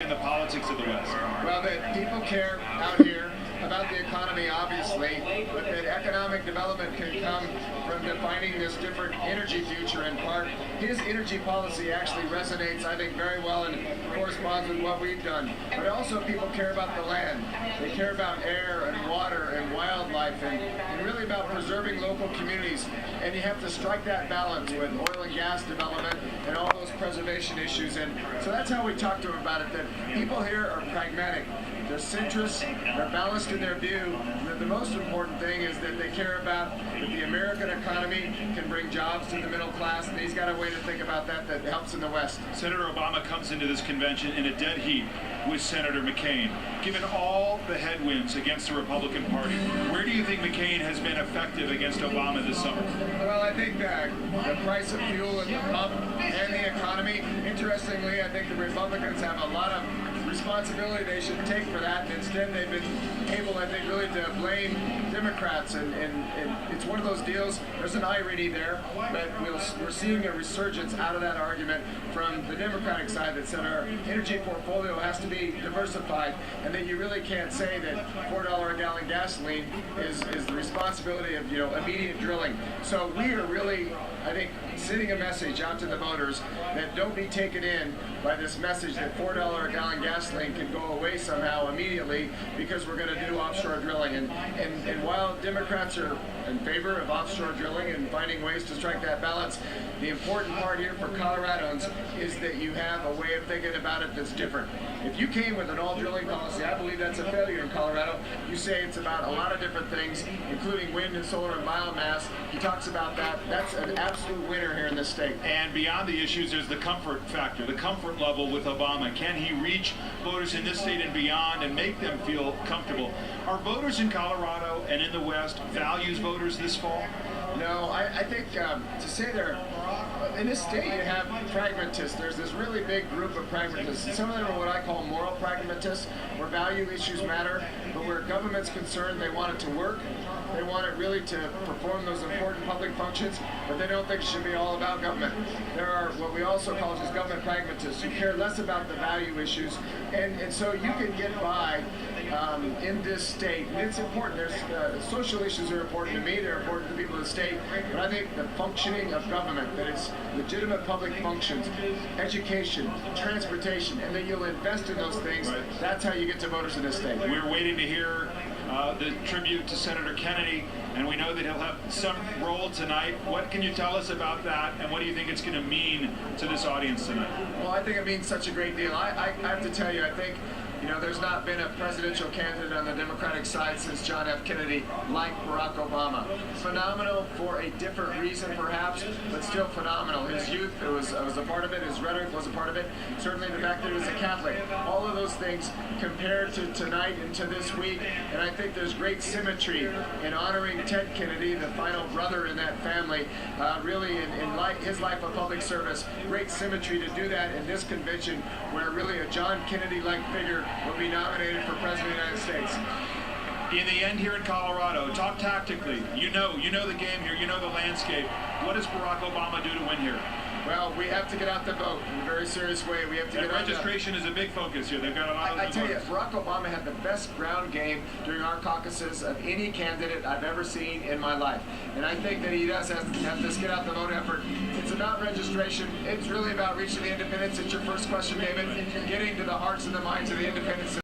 in the politics of the West? Well, that people care out here about the economy, obviously, but that economic development can come from defining this different energy future in part. His energy policy actually resonates, I think, very well and corresponds with what we've done. But also people care about the land. They care about air and water and wildlife and really about preserving local communities. And you have to strike that balance with oil and gas development and all those preservation issues. And so that's how we talk to him about it, that people here are pragmatic. They're centrist, they're balanced in their view. The most important thing is that they care about that the American economy can bring jobs to the middle class, and he's got a way to think about that that helps in the West. Senator Obama comes into this convention in a dead heat with Senator McCain. Given all the headwinds against the Republican Party, where do you think McCain has been effective against Obama this summer? Well, I think that the price of fuel at the pump and the economy, interestingly, I think the Republicans have a lot of responsibility they should take for that, and instead they've been able, I think, really to blame Democrats, and it's one of those deals. There's an irony there, but we're seeing a resurgence out of that argument from the Democratic side that said our energy portfolio has to be diversified, and that you really can't say that $4 a gallon gasoline is the responsibility of immediate drilling. So we are really, I think, sending a message out to the voters that don't be taken in by this message that $4 a gallon gasoline can go away somehow immediately because we're going to do offshore drilling. And while Democrats are in favor of offshore drilling and finding ways to strike that balance, the important part here for Coloradans is that you have a way of thinking about it that's different. If you came with an all-drilling policy, I believe that's a failure in Colorado. You say it's about a lot of different things, including wind and solar and biomass. He talks about that. That's an absolute winner here in this state. And beyond the issues, there's the comfort factor, the comfort level with Obama. Can he reach voters in this state and beyond and make them feel comfortable? Are voters in Colorado and in the West values voters this fall? No, I think to say they're in this state you have pragmatists. There's this really big group of pragmatists. Some of them are what I call moral pragmatists, where value issues matter, but where government's concerned, they want it to work. They want it really to perform those important public functions, but they don't think it should be all about government. There are what we also call just government pragmatists who care less about the value issues, and so you can get by in this state. And it's important. There's social issues are important to me. They're important to the people of the state. But I think the functioning of government, that it's legitimate public functions, education, transportation, and that you'll invest in those things. Right. That's how you get to voters in this state. We're waiting to hear the tribute to Senator Kennedy, and we know that he'll have some role tonight. What can you tell us about that, and what do you think it's going to mean to this audience tonight? Well, I think it means such a great deal. I have to tell you, I think there's not been a presidential candidate on the Democratic side since John F. Kennedy like Barack Obama. Phenomenal for a different reason, perhaps, but still phenomenal. His youth was a part of it. His rhetoric was a part of it. Certainly the fact that he was a Catholic. All of those things compared to tonight and to this week. And I think there's great symmetry in honoring Ted Kennedy, the final brother in that family, really in his life of public service. Great symmetry to do that in this convention where really a John Kennedy-like figure will be nominated for President of the United States. In the end here in Colorado, talk tactically. You know the game here, you know the landscape. What does Barack Obama do to win here? Well, we have to get out the vote in a very serious way. We have to get registration is a big focus here. They've got a lot of I tell you, Barack Obama had the best ground game during our caucuses of any candidate I've ever seen in my life. And I think that he does have this get out the vote effort. It's about registration. It's really about reaching the independents. It's your first question, David. Getting to the hearts and the minds of the independents.